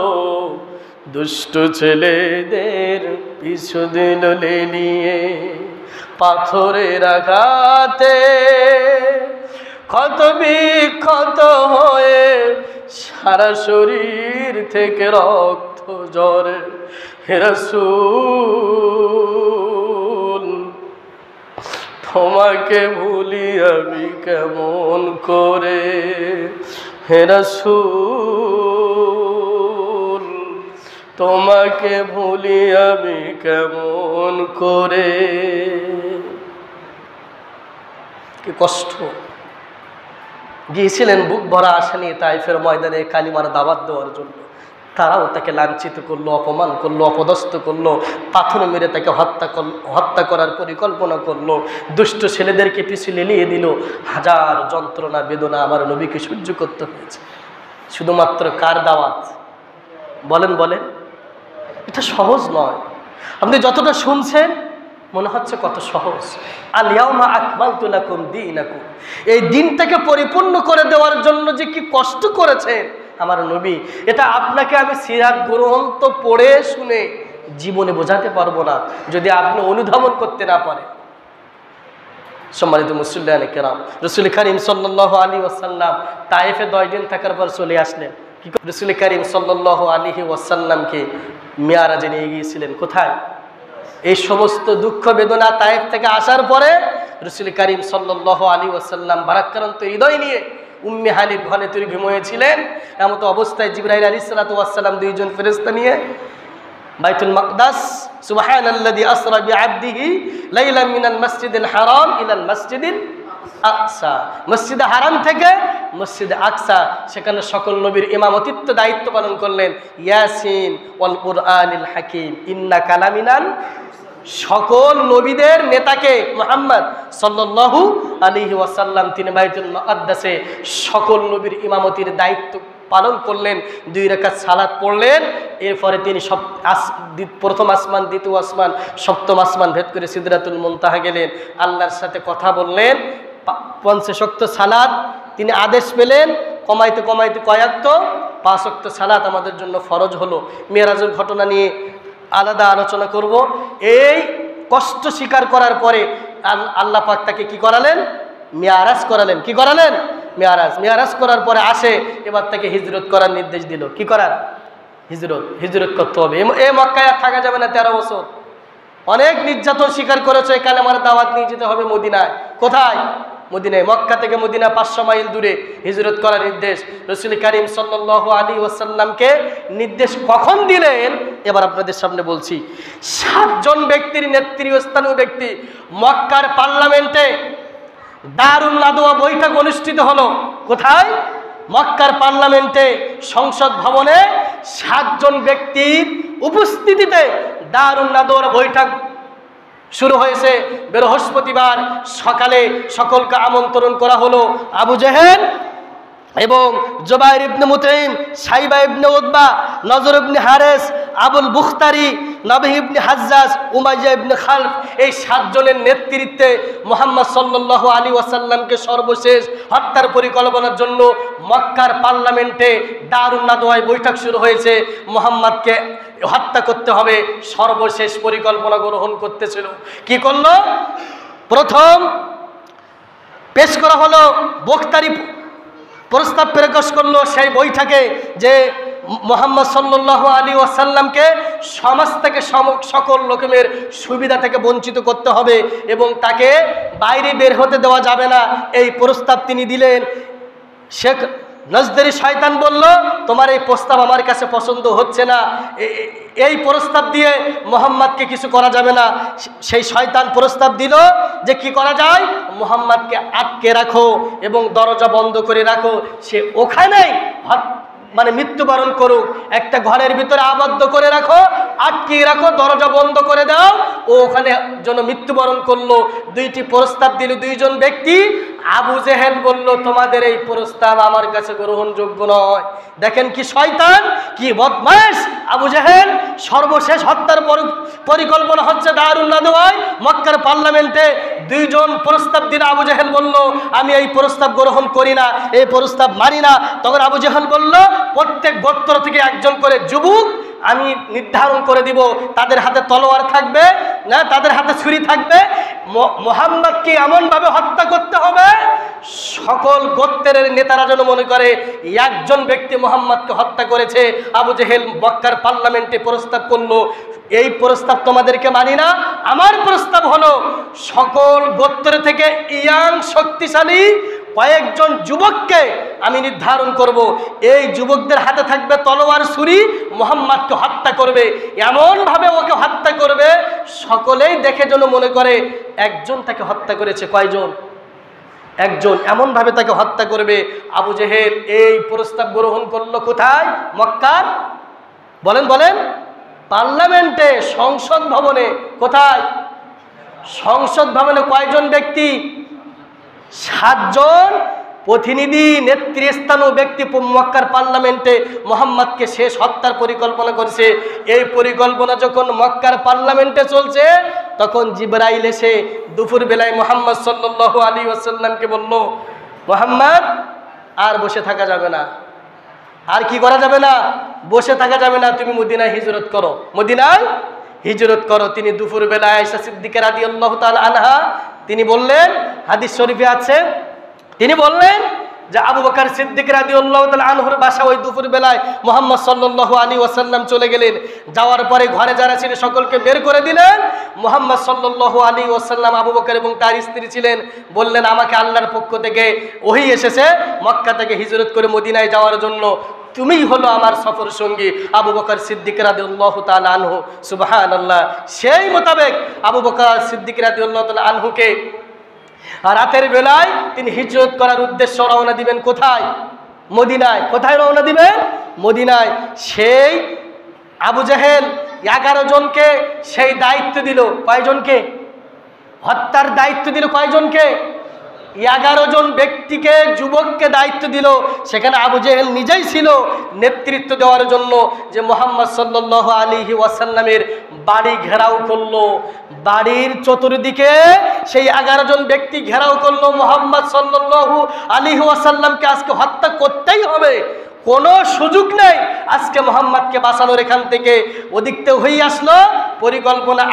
দুষ্ট ছেলেদের পিছু দিল লেলিয়ে। পাথরের আঘাতে ক্ষত বিক্ষত হয়ে সারা শরীর থেকে রক্ত ঝরে। হে রাসূল তোমাকে ভুলি আমি কেমন করে, হে রাসূল তোমাকে ভুলি আমি কেমন করে। কি কষ্ট। গিয়েছিলেন বুক ভরা আশা নিয়ে তাইফের ময়দানে কালিমার দাওয়াত দেওয়ার জন্য। তারাও তাকে লাঞ্ছিত করলো, অপমান করলো, অপদস্থ করলো, পাথর মেরে তাকে হত্যা করার পরিকল্পনা করলো, দুষ্ট ছেলেদেরকে পিছু লেলিয়ে দিল। হাজার যন্ত্রণা বেদনা আমার নবীকে সহ্য করতে হয়েছে। শুধুমাত্র কার দাওয়াত? বলেন বলেন, এটা সহজ নয়। আপনি যতটা শুনছেন মনে হচ্ছে কত সহজ। আল ইয়াউমা আকমালতু লাকুম দীনাকুম, এই দিনটাকে পরিপূর্ণ করে দেওয়ার জন্য যে কি কষ্ট করেছেন আমার নবী, এটা আপনাকে আমি সিরাত গ্রন্থ পড়ে শুনে জীবনে বোঝাতে পারবো না যদি আপনি অনুধাবন করতে না পারেন। সম্মানিত মুসল্লিয়ানে কেরাম, রাসূল করিম সাল্লাল্লাহু আলাইহি ওয়াসাল্লাম তায়েফে 10 দিন থাকার পর চলে আসলেন। কি রাসূল করিম সাল্লাল্লাহু আলাইহি ওয়াসাল্লামকে মিরাজে নিয়ে গিয়েছিলেন। কোথায়? এই সমস্ত দুঃখ বেদনা তায়েফ থেকে আসার পরে রাসূল করিম সাল্লাল্লাহু আলাইহি ওয়াসাল্লাম ভারাক্রান্ত হৃদয় নিয়ে উম্মে হানির ঘরে তিনি ঘুমিয়েছিলেন। এমত অবস্থায় জিবরাইল আলাইহিস সালাতু ওয়াস সালাম দুইজন ফেরেশতা নিয়ে বাইতুল মাকদাস, সুবহানাল্লাযী আসরা বিআবদিহি লাইলাম মিনাল মাসজিদিল হারাম ইলাল মাসজিদিল আকসা, মসজিদে হারাম থেকে মসজিদে আকসা, সেখানে সকল নবীর ইমামতিত্ব দায়িত্ব পালন করলেন। ইয়াসিন ওয়াল কুরআনিল হাকিম ইন্নাকা লামিনাল, সকল নবীদের নেতাকে মুহাম্মদ সাল্লাল্লাহু আলাইহি ওয়াসাল্লাম তিনি বাইতুল মুকদ্দাসে সকল নবীর ইমামতির দায়িত্ব পালন করলেন। 2 রাকাত সালাত পড়লেন। এরপরে তিনি প্রথম আসমান, দ্বিতীয় আসমান, সপ্তম আসমান ভেদ করে সিদরাতুল মুনতাহা গেলেন। আল্লাহর সাথে কথা বললেন। 50 ওয়াক্ত সালাত তিনি আদেশ পেলেন। কমাইতে কমাইতে কয়েকত 5 ওয়াক্ত সালাত আমাদের জন্য ফরজ হলো। মেরাজের ঘটনা নিয়ে আলাদা আলোচনা করব। এই কষ্ট স্বীকার করার পরে আল্লাহ পাক তাকে কি করালেন? মেরাজ করালেন। কি করালেন? মেরাজ। মেরাজ করার পরে আসে, এবার তাকে হিজরত করার নির্দেশ দিল। কি করার? হিজরত করতে হবে। এই মক্কায় আর থাকা যাবে না 13 বছর। অনেক নির্যাতন স্বীকার করেছে, কালেমার দাওয়াত নিয়ে যেতে হবে মদিনায়। কোথায়? মদিনায়। মক্কা থেকে মদিনা 500 মাইল দূরে হিজরত করার নির্দেশ রাসূল করিম সাল্লাল্লাহু আলাইহি ওয়াসাল্লামকে নির্দেশ কখন দিলেন এবার আপনাদের সামনে বলছি। 7 জন ব্যক্তির নেতৃস্থানীয় ব্যক্তি মক্কার পার্লামেন্টে দারুন নাদওয়া বৈঠক অনুষ্ঠিত হলো। কোথায়? মক্কার পার্লামেন্টে, সংসদ ভবনে 7 জন ব্যক্তির উপস্থিতিতে দারুন নাদওয়া বৈঠক শুরু হয়েছে। বৃহস্পতিবার সকালে সকলকে আমন্ত্রণ করা হলো। আবু জেহেল এবং জুবাইর ইবনে মুতঈম, সাইবা ইবনে উতবা, নজর ইবনে হারিস, আবুল বুখতারি, নবী ইবনে হাজ্জাজ, উমাইয়া ইবনে খালফ, এই 7 জনের নেতৃত্বে মুহাম্মদ সাল্লাল্লাহু আলাইহি ওয়াসাল্লামকে সর্বশেষ হত্যার পরিকল্পনার জন্য মক্কার পার্লামেন্টে দারুন নাদওয়ায় বৈঠক শুরু হয়েছে। মুহাম্মদকে হত্যা করতে হবে, সর্বশেষ পরিকল্পনা গ্রহণ করতেছিল। কি করলো? প্রথম পেশ করা হলো বখতারি প্রস্তাব প্রকাশ করলো সেই বৈঠকে যে মুহাম্মদ সাল্লাল্লাহু আলাইহি ওয়াসাল্লামকে সমাজ থেকে সকল রকমের সুবিধা থেকে বঞ্চিত করতে হবে এবং তাকে বাইরে বের হতে দেওয়া যাবে না। এই প্রস্তাব তিনি দিলেন। শেখ নজদরি শয়তান বলল, তোমার এই প্রস্তাব আমার কাছে পছন্দ হচ্ছে না, এই প্রস্তাব দিয়ে মুহাম্মদকে কিছু করা যাবে না। সেই শয়তান প্রস্তাব দিল যে কি করা যায়, মুহাম্মদকে আটকে রাখো এবং দরজা বন্ধ করে রাখো, সে ওখানেই মানে মৃত্যুবরণ করুক, একটা ঘরের ভিতরে আবদ্ধ করে রাখো, আটকে রাখো, দরজা বন্ধ করে দাও, ও ওখানে যেন মৃত্যুবরণ করলো। 2টি প্রস্তাব দিল 2 জন ব্যক্তি। আবু জেহেল বলল, তোমাদের এই প্রস্তাব আমার কাছে গ্রহণযোগ্য নয়। দেখেন কি শয়তান, কি বদমাশ আবু জেহেল। সর্বশেষ হত্যার পরিকল্পনা হচ্ছে দারুন নাদওয়ায় মক্কার পার্লামেন্টে। 2 জন প্রস্তাব দিন। আবু জেহেল বলল, আমি এই প্রস্তাব গ্রহণ করি না, এই প্রস্তাব মানি না। তখন আবু জেহেল বলল, প্রত্যেক গোত্র থেকে একজন করে যুবক আমি নির্ধারণ করে দিব, তাদের হাতে তলোয়ার থাকবে না, তাদের হাতে ছুরি থাকবে। মুহাম্মদকে এমনভাবে হত্যা করতে হবে সকল গোত্রের নেতারা যেন মনে করে একজন ব্যক্তি মুহাম্মদকে হত্যা করেছে। আবু জেহেল মক্কার পার্লামেন্টে প্রস্তাব করলো, এই প্রস্তাব তোমাদেরকে মানি না, আমার প্রস্তাব হলো সকল গোত্র থেকে ইয়াং শক্তিশালী কয়েকজন যুবককে আমি নির্ধারণ করব, এই যুবকদের হাতে থাকবে তলোয়ার ছুরি, মুহাম্মদকে হত্যা করবে, এমনভাবে ওকে হত্যা করবে সকলেই দেখে যেন মনে করে একজন তাকে হত্যা করেছে। কয়জন? একজন। এমনভাবে তাকে হত্যা করবে। আবু জেহেল এই প্রস্তাব গ্রহণ করলো কোথায়? মক্কার, বলেন বলেন, পার্লামেন্টে, সংসদ ভবনে। কোথায়? সংসদ ভবনে। কয়জন ব্যক্তি? 7 জন প্রতিনিধি, নেতৃস্থানীয় ব্যক্তি মক্কার পার্লামেন্টে মুহাম্মদকে শেষ হত্যার পরিকল্পনা করছে। এই পরিকল্পনা যখন মক্কার পার্লামেন্টে চলছে, তখন জিবরাইল এসে দুপুর বেলায় মুহাম্মদ সাল্লাল্লাহু আলাইহি ওয়াসাল্লামকে বলল, মুহাম্মদ আর বসে থাকা যাবে না, আর কি করা যাবে না? বসে থাকা যাবে না, তুমি মদিনায় হিজরত করো, মদিনায় হিজরত করো। তিনি দুপুর বেলায় আয়েশা সিদ্দিকা রাদিয়াল্লাহু তাআলা আনহা তিনি বললেন, হাদিস শরীফে আছে, তিনি বললেন যে আবু বকর সিদ্দিক রাদিয়াল্লাহু তাআলা আনহুর বাসা ওই দুপুর বেলায় মুহাম্মদ সাল্লাল্লাহু আলাইহি ওয়াসাল্লাম চলে গেলেন। যাওয়ার পরে ঘরে যারা ছিল সকলকে বের করে দিলেন। মুহাম্মদ সাল্লাল্লাহু আলাইহি ওয়াসাল্লাম, আবু বকর এবং তার স্ত্রী ছিলেন, বললেন আমাকে আল্লাহর পক্ষ থেকে ওহী এসেছে মক্কা থেকে হিজরত করে মদিনায় যাওয়ার জন্য, তুমিই হলো আমার সফর সঙ্গী। আবু বকর সিদ্দিক রাদিয়াল্লাহু তাআলা আনহু, সুবহানাল্লাহ। সেই মোতাবেক আবু বকর সিদ্দিক রাদিয়াল্লাহু তাআলা আনহুকে রাতের বেলায় তিনি হিজরত করার উদ্দেশ্য রওনা দিবেন। কোথায়? মদিনায়। কোথায় রওনা দিবেন? মদিনায়। সেই আবু জেহেল 11 জনকে সেই দায়িত্ব দিল। কয়জনকে? হত্যার দায়িত্ব দিল কয়জনকে? 11 জন ব্যক্তিকে, যুবককে দায়িত্ব দিল। সেখানে আবু জেহেল নিজেই ছিল নেতৃত্ব দেওয়ার জন্য, যে মুহাম্মদ সাল্লাল্লাহু আলাইহি ওয়াসাল্লামের বাড়ি ঘেরাও করলো, বাড়ির চতুর্দিকে সেই 11 জন ব্যক্তি ঘেরাও করলো। মুহাম্মদ সাল্লাল্লাহু আলাইহি ওয়াসাল্লামকে আজকে হত্যা করতেই হবে, কোনো সুযোগ নেই আজকে মুহাম্মদকে বাঁচানোর। এখান থেকে ওদিকতে হয়ে আসলো পরিকল্পনা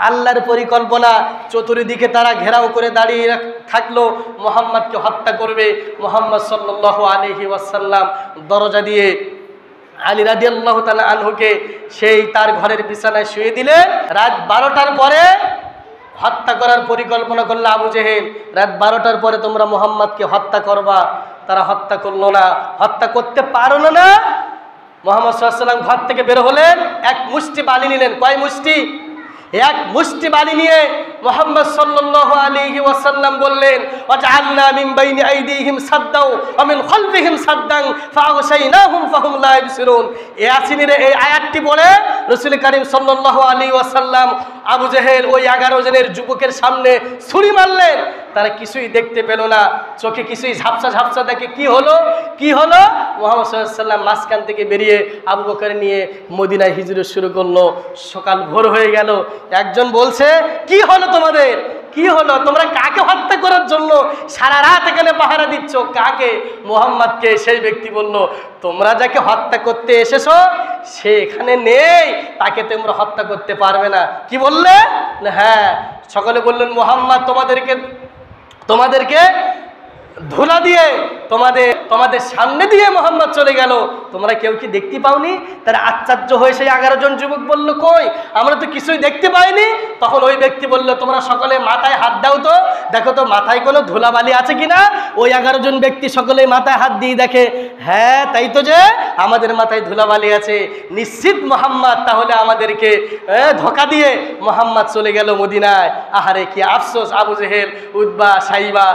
আল্লাহর পরিকল্পনা। চতুর্দিকে তারা ঘেরাও করে দাঁড়িয়ে থাকলো, মুহাম্মদকে হত্যা করবে। মুহাম্মদ সাল্লাল্লাহু আলাইহি ওয়াসাল্লাম দরজা দিয়ে আলী রাদিয়াল্লাহু তাআলা আনহুকে সেই তার ঘরের বিছানায় শুয়ে দিলেন। রাত 12টার পরে হত্যা করার পরিকল্পনা করলো আবু জেহেল। রাত 12টার পরে তোমরা মুহাম্মদকে হত্যা করবা। তারা হত্যা করলো না, হত্যা করতে পারলো না। মুহাম্মদ সাল্লাল্লাহু আলাইহি ওয়াসাল্লাম ঘর থেকে বের হলেন, এক মুষ্টি বালি নিলেন। কয় মুষ্টি? এক মুষ্টি বালি নিয়ে মুহাম্মদ সাল্লাল্লাহু আলাইহি ওয়াসাল্লাম বললেন, ওয়াজআলনা মিন বাইনি আইদিহিম সাদ্দাও ওয়া মিন খালফিহিম সাদ্দান ফাআগশাইনাহুম ফাহুম লা ইবসিরুন। ইয়াসিনের এই আয়াতটি পড়ে রাসূল করিম সাল্লাল্লাহু আলাইহি ওয়াসাল্লাম আবু জেহেল ওই 11 জনের যুবকের সামনে ছুরি মারলেন। তারা কিছুই দেখতে পেল না, চোখে কিছুই ঝাপসা ঝাপসা দেখে কি হলো মুহাম্মদ সাল্লাল্লাহু আলাইহি ওয়াসাল্লাম মাঝখান থেকে বেরিয়ে আবু বকর নিয়ে মদিনায় হিজরত শুরু করলো। সকাল ভোর হয়ে গেল। একজন বলছে, কি হলো তোমাদের? কি হলো? তোমরা কাকে হত্যা করার জন্য সারা রাত এখানে পাহারা দিচ্ছ? কাকে? মুহাম্মদকে। সেই ব্যক্তি বলল, তোমরা যাকে হত্যা করতে এসেছো সে এখানে নেই, তাকে তোমরা হত্যা করতে পারবে না। কি বললে? হ্যাঁ। সকলে বললেন, মুহাম্মদ তোমাদেরকে ধুলা দিয়ে তোমাদের সামনে দিয়ে মুহাম্মদ চলে গেল, তোমরা কেউ কি দেখতে পাওনি? তারা আশ্চর্য হয়ে সেই 11 জন যুবক বলল, কই, আমরা তো কিছুই দেখতে পাইনি। তখন ওই ব্যক্তি বলল, তোমরা সকলে মাথায় হাত দাও তো, দেখো তো মাথায় কোনো ধুলাবালি আছে কিনা। ওই 11 জন ব্যক্তি সকলে মাথায় হাত দিয়ে দেখে, হ্যাঁ তাই তো, যে আমাদের মাথায় ধুলাবালি আছে। নিশ্চিত মুহাম্মদ তাহলে আমাদেরকে ধোঁকা দিয়ে মুহাম্মদ চলে গেল মদিনায়। আহারে কি আফসোস! আবু জেহেল, উতবা, সাইবা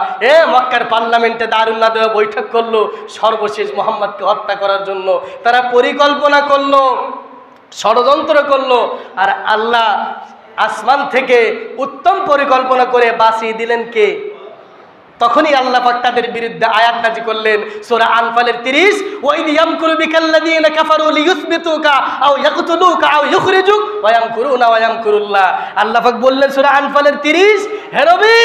মক্কার পার্লামেন্টে দারুন নাদওয়া বৈঠক করলো সর্বশেষ মুহাম্মদকে হত্যা করার জন্য। তারা পরিকল্পনা করলো, ষড়যন্ত্র করলো, আর আল্লাহ আসমান থেকে উত্তম পরিকল্পনা করে বাঁচিয়ে দিলেন কে? তখনই আল্লাহ পাক তাদের বিরুদ্ধে আয়াত নাযিল করলেন সূরা আনফালের 30, ওয়াইদ ইয়ামকুরু বিকাল্লাযীনা কাফারু লিইউসবিতুকা আও ইয়াকতুলুকা আও ইউখরিজুক ওয়া ইয়ামকুরুনা ওয়া ইয়ামকুরুল্লাহ। আল্লাহ পাক বললেন সূরা আনফালের 30, হে নবী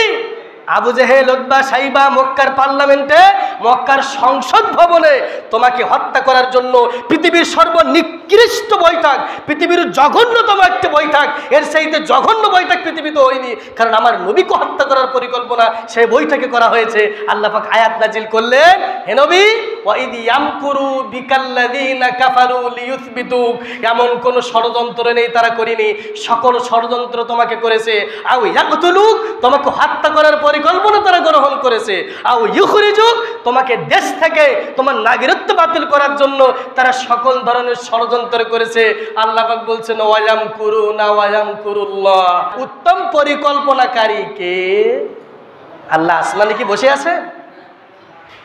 আবু জেহেল, উতবা, সাইবা মক্কার পার্লামেন্টে, মক্কার সংসদ ভবনে তোমাকে হত্যা করার জন্য পৃথিবীর সর্বনিকৃষ্ট বৈঠক, পৃথিবীর জঘন্যতম একটি বৈঠক, এর চাইতে জঘন্য বৈঠক পৃথিবীতে হয়নি, কারণ আমার নবীকে হত্যা করার পরিকল্পনা সেই বৈঠকে করা হয়েছে। আল্লাহ পাক আয়াত নাজিল করলেন, হে নবী, ওয়াইদ ইয়ামকুরু বিকাল্লাযিনা কাফারু লিইউসবিতুক, এমন কোন ষড়যন্ত্র নেই তারা করেনি, সকল ষড়যন্ত্র তোমাকে করেছে। আও ইয়াকতুলুক, তোমাকে হত্যা করার পরিকল্পনা তারা গ্রহণ করেছে। আও ইউখরিজুক, তোমাকে দেশ থেকে তোমার নাগরিকত্ব বাতিল করার জন্য তারা সকল ধরনের ষড়যন্ত্র করেছে। আল্লাহ পাক বলছেন ওয়ায়ামকুরুনা ওয়ায়ামকুরুল্লাহ, উত্তম পরিকল্পনাকারী কে? আল্লাহ আসমানে কি বসে আছে?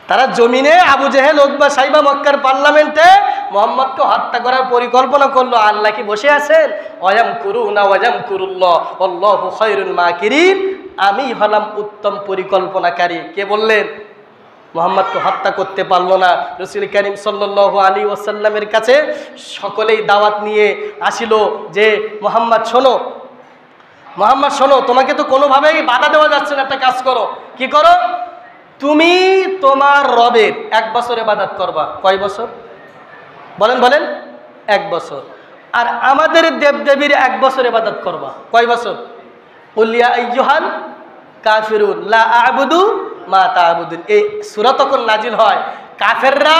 তারা জমিনে আবু জেহেল, উতবা, সাইবা মক্কার পার্লামেন্টে মুহাম্মদকে হত্যা করার পরিকল্পনা করলো, আল্লাহ কি বসে আছেন? ওয়ায়ামকুরুনা ওয়ায়ামকুরুল্লাহ আল্লাহু খায়রুল মাকিরিন, আমি হলাম উত্তম পরিকল্পনাকারী। কে বললেন? মুহাম্মদকে হত্যা করতে পারলো না। রাসূল করিম সাল্লাল্লাহু আলাইহি ওয়াসাল্লামের কাছে সকলেই দাওয়াত নিয়ে আসিল যে মুহাম্মদ শোনো, মুহাম্মদ শোনো, তোমাকে তো কোনোভাবেই বাধা দেওয়া যাচ্ছে না, একটা কাজ করো। কি করো? তুমি তোমার রবের 1 বছর ইবাদত করবা। কয় বছর? বলেন বলেন। 1 বছর। আর আমাদের দেবদেবীর 1 বছর ইবাদত করবা। কয় বছর? কুল ইয়া আইয়ুহাল কাফিরুন লা আ'বুদু মা তা'বুদুন। এই সূরা তখন নাজিল হয়। কাফেররা,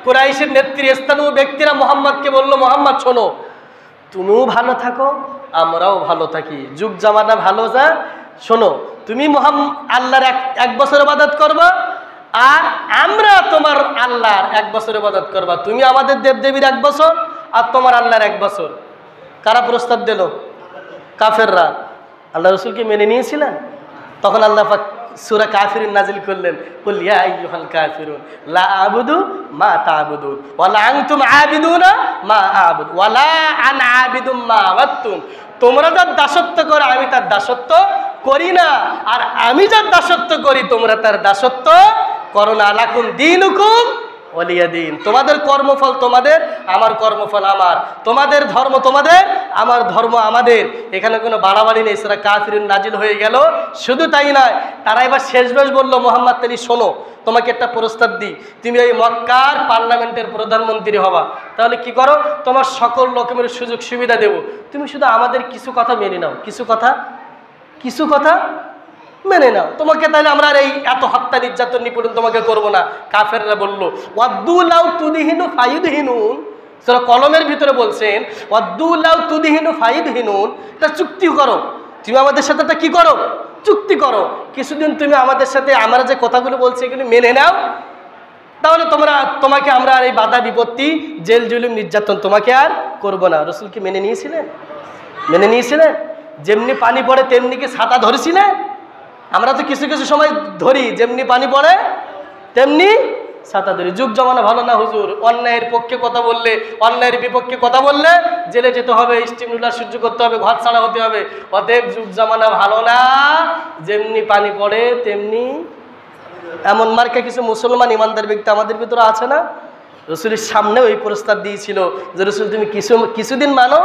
কুরাইশের নেতৃস্থানীয় ব্যক্তিরা মুহাম্মদকে বলল, মুহাম্মদ শোনো, তুমিও ভালো থাকো, আমরাও ভালো থাকি, যুগ জামানা ভালো যা, শোনো, তুমি আল্লাহর 1 বছর ইবাদত করবা, আর আমরা তোমার আল্লাহর 1 বছর ইবাদত করবা। তুমি আমাদের দেবদেবীর 1 বছর, আর তোমার আল্লাহর 1 বছর। কারা প্রস্তাব দিল? কাফেররা। আল্লাহ রাসূলকে মেনে নিয়েছিলেন? তখন আল্লাহ পাক সূরা কাফিরুন নাজিল করলেন, কুল ইয়া আইয়ুহাল কাফিরুন লা আ'বুদু মা তা'বুদুন ওয়া লা আনতুম আ'বিদুনা মা আ'বুদ ওয়া লা আনা আ'বিদুম মা আ'বাদতুম। তোমরা যার দাসত্ব করো আমি তার দাসত্ব করি না, আর আমি যার দাসত্ব করি তোমরা তার দাসত্ব করো না। লাকুম দীনুকুম ওয়ালিয়া দীন। তোমাদের কর্মফল তোমাদের, আমার কর্মফল আমার, তোমাদের ধর্ম তোমাদের, আমার ধর্ম আমাদের। এখানে কোনো বাড়াবাড়ি নেই। সূরা কাফিরুন নাজিল হয়ে গেল। শুধু তাই নয়, তারা এবার শেষমেশ বলল, মুহাম্মদ তালি শোনো, তোমাকে একটা প্রস্তাব দিই, তুমি ওই মক্কার পার্লামেন্টের প্রধানমন্ত্রী হবা। তাহলে কি করো, তোমার সকল রকমের সুযোগ সুবিধা দেব, তুমি শুধু আমাদের কিছু কথা মেনে নাও, কিছু কথা মেনে নাও, তোমাকে তাহলে আমরা আর এই এত হত্যা নির্যাতন নিপীড়ন তোমাকে করবো না। কাফেররা বলল, ওয়াদ্দু লাউ তুদহিনু ফায়ুদহিনুন। সূরা কলমের ভিতরে বলছেন, ওয়াদ্দু লাউ তুদহিনু ফায়ুদহিনুন, এটা চুক্তি করো, তুমি আমাদের সাথে একটা কি করো, চুক্তি করো, কিছুদিন তুমি আমাদের সাথে আমরা যে কথাগুলো বলছি এগুলো মেনে নাও, তাহলে তোমাকে আমরা আর এই বাধা বিপত্তি, জেল জুলুম নির্যাতন তোমাকে আর করবো না। রাসূলকে মেনে নিয়েছিলেন? মেনে নিয়েছিলেন? যেমনি পানি পড়ে তেমনি কি ছাতা ধরেছিলেন? আমরা তো কিছু কিছু সময় ধরি, যেমনি পানি পড়ে তেমনি ছাতা ধরি। যুগ জমানা ভালো না হুজুর, অন্যায়ের পক্ষে কথা বললে, অন্যায়ের বিপক্ষে কথা বললে জেলে যেতে হবে, স্টিম রুলার সহ্য করতে হবে, ঘর ছাড়া হতে হবে। অতএব যুগ জমানা ভালো না, যেমনি পানি পড়ে তেমনি। এমন মার্কা কিছু মুসলমান ইমানদার ব্যক্তি আমাদের ভিতরে আছে না? রাসূলের সামনে ওই প্রস্তাব দিয়েছিল যে রাসূল তুমি কিছুদিন মানো,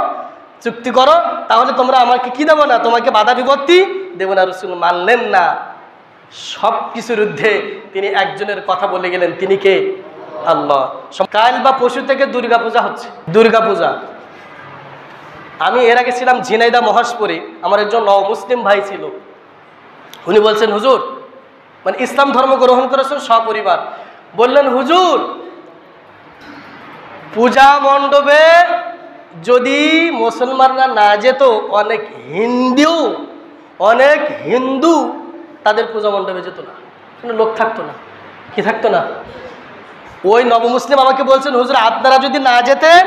চুক্তি করো, তাহলে তোমরা আমাকে কি দেবো না, তোমাকে বাধা বিপত্তি দেবো না। রাসূল মানলেন না। সব কিছুর ঊর্ধ্বে তিনি একজনের কথা বলে গেলেন, তিনি কে? আল্লাহ। কাল বা পশু থেকে দুর্গাপূজা হচ্ছে, দুর্গাপূজা। আমি এর আগে ছিলাম ঝিনাইদহ মহেশপুরে, আমার একজন মুসলিম ভাই ছিল, উনি বলছেন হুজুর, মানে ইসলাম ধর্ম গ্রহণ করেছেন সপরিবার, বললেন হুজুর, পূজা মণ্ডপে যদি মুসলমানরা না যেত, অনেক হিন্দু তাদের পূজা মণ্ডপে যেত না, কোনো লোক থাকতো না। কি থাকতো না? ওই নবমুসলিম আমাকে বলছেন হুজুর, আপনারা যদি না যেতেন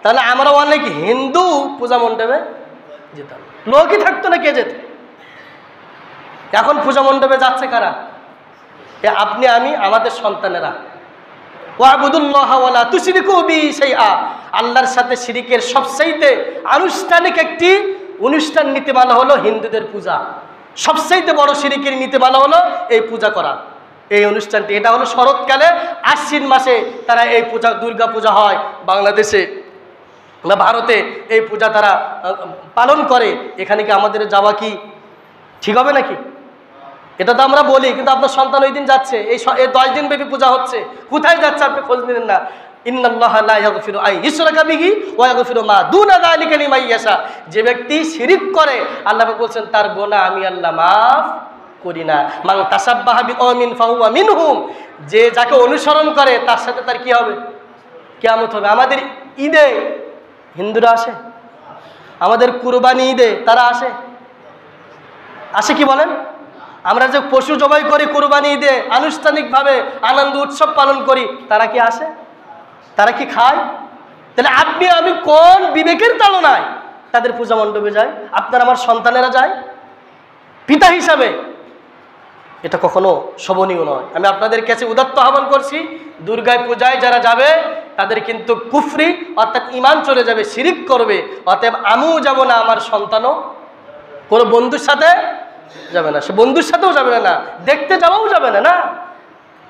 তাহলে আমরা অনেক হিন্দু পূজা মণ্ডপে যেতাম, লোকই থাকতো না, কে যেত? এখন পূজা মণ্ডপে যাচ্ছে কারা? আপনি, আমি, আমাদের সন্তানেরা। ওয়াবুদুল্লাহ ওয়ালা তুশরিকু বিহি শাইআ, আল্লাহর সাথে শিরিকের সবচাইতে আনুষ্ঠানিক একটি অনুষ্ঠান নীতিমালা হলো হিন্দুদের পূজা। সবচাইতে বড় শিরিকের নীতিমালা হলো এই পূজা করা, এই অনুষ্ঠানটি। এটা হলো শরৎকালে আশ্বিন মাসে তারা এই পূজা, দুর্গা পূজা হয় বাংলাদেশে বা ভারতে, এই পূজা তারা পালন করে। এখানে কি আমাদের যাওয়া কি ঠিক হবে নাকি? এটা তো আমরা বলি, কিন্তু আপনার সন্তান ওই দিন যাচ্ছে, এই 10 দিন ব্যাপী পূজা হচ্ছে, কোথায় যাচ্ছে আপনি খোঁজ নিলেন না। ইন্নাল্লাহা লা ইয়াগফিরু আন ইউশরাকা বিহি ওয়া ইয়াগফিরু মা দুনা যালিকা লিমান ইয়াশা। যে ব্যক্তি শিরক করে আল্লাহ বলছেন তার গুনাহ আমি আল্লাহ মাফ করি না। মান তাসাব্বাহা বিকওমিন ফাহুয়া মিনহুম। যে যাকে অনুসরণ করে তার সাথে তার কি হবে? কিয়ামত হবে। আমাদের ঈদে হিন্দুরা আসে, আমাদের কুরবানি ঈদে তারা আসে, আসে কি বলেন? আমরা যে পশু জবাই করি কুরবানি ঈদে, আনুষ্ঠানিকভাবে আনন্দ উৎসব পালন করি, তারা কি আসে? তারা কি খায়? তাহলে আপনি আমি কোন বিবেকের তাড়নায় তাদের পূজা মণ্ডপে যাই? আপনার আমার সন্তানেরা যায় পিতা হিসাবে, এটা কখনো শোভনীয় নয়। আমি আপনাদের কাছে উদাত্ত আহ্বান করছি, দুর্গায় পূজায় যারা যাবে তাদের কিন্তু কুফরি অর্থাৎ ঈমান চলে যাবে, শিরিক করবে। অতএব আমিও যাব না, আমার সন্তানও কোনো বন্ধুর সাথে যাবে না, সে বন্ধুর সাথেও যাবে না, দেখতে যাওয়াও যাবে না। না,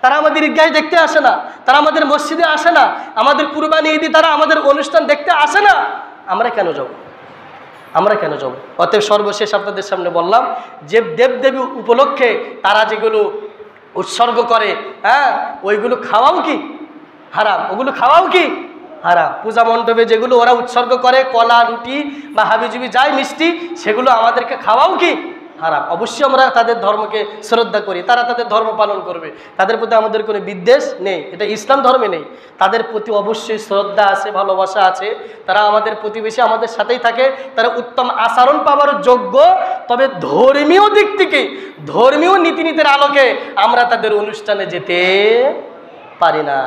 তারা আমাদের ঈদগাহে দেখতে আসে না, তারা আমাদের মসজিদে আসে না, আমাদের কুরবানি ঈদে তারা আমাদের অনুষ্ঠান দেখতে আসে না, আমরা কেন যাব? আমরা কেন যাব? অতএব সর্বশেষ আপনাদের সামনে বললাম যে দেবদেবী উপলক্ষে তারা যেগুলো উৎসর্গ করে, হ্যাঁ, ওইগুলো খাওয়াও কি হারাম, ওগুলো খাওয়াও কি হারাম। পূজা মণ্ডপে যেগুলো ওরা উৎসর্গ করে, কলা রুটি বা হাবিজুবি যাই মিষ্টি, সেগুলো আমাদেরকে খাওয়াও কি হারাম। অবশ্যই আমরা তাদের ধর্মকে শ্রদ্ধা করি, তারা তাদের ধর্ম পালন করবে, তাদের প্রতি আমাদের কোনো বিদ্বেষ নেই, এটা ইসলাম ধর্মে নেই। তাদের প্রতি অবশ্যই শ্রদ্ধা আছে, ভালোবাসা আছে, তারা আমাদের প্রতিবেশী, আমাদের সাথেই থাকে, তারা উত্তম আচরণ পাওয়ার যোগ্য। তবে ধর্মীয় দিক থেকে, ধর্মীয় নীতিনীতির আলোকে আমরা তাদের অনুষ্ঠানে যেতে পারি না।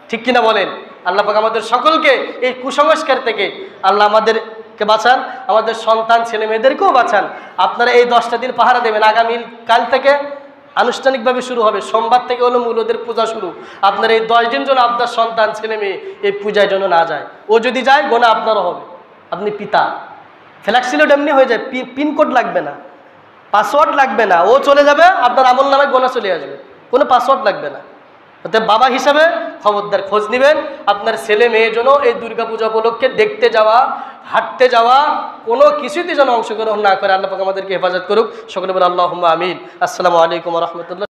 ঠিক কিনা বলেন? আল্লাহ পাক আমাদের সকলকে এই কুসংস্কার থেকে আল্লাহ আমাদেরকে বাঁচান, আমাদের সন্তান ছেলে মেয়েদেরকেও বাঁচান। আপনারা এই 10টা দিন পাহারা দেবেন। আগামী কাল থেকে আনুষ্ঠানিকভাবে শুরু হবে, সোমবার থেকে হলো মূলদের পূজা শুরু। আপনারা এই 10 দিন যেন আপনার সন্তান ছেলে মেয়ে এই পূজায় যেন না যায়। ও যদি যায় গোনা আপনারও হবে, আপনি পিতা। ফ্ল্যাক্সিলোড এমনি হয়ে যায়, পিনকোড লাগবে না, পাসওয়ার্ড লাগবে না, ও চলে যাবে, আপনার আমল নামে গোনা চলে আসবে, কোনো পাসওয়ার্ড লাগবে না। অর্থাৎ বাবা হিসাবে খবরদার খোঁজ নেবেন আপনার ছেলে মেয়ে যেন এই দুর্গাপূজা উপলক্ষে দেখতে যাওয়া, হাঁটতে যাওয়া, কোনো কিছুতে যেন অংশগ্রহণ না করে। আল্লাহ পাক আমাদেরকে হেফাজত করুক। সকলে বলে আল্লাহুম্মা আমিন। আসসালামু আলাইকুম ওয়া রাহমাতুল্লাহ।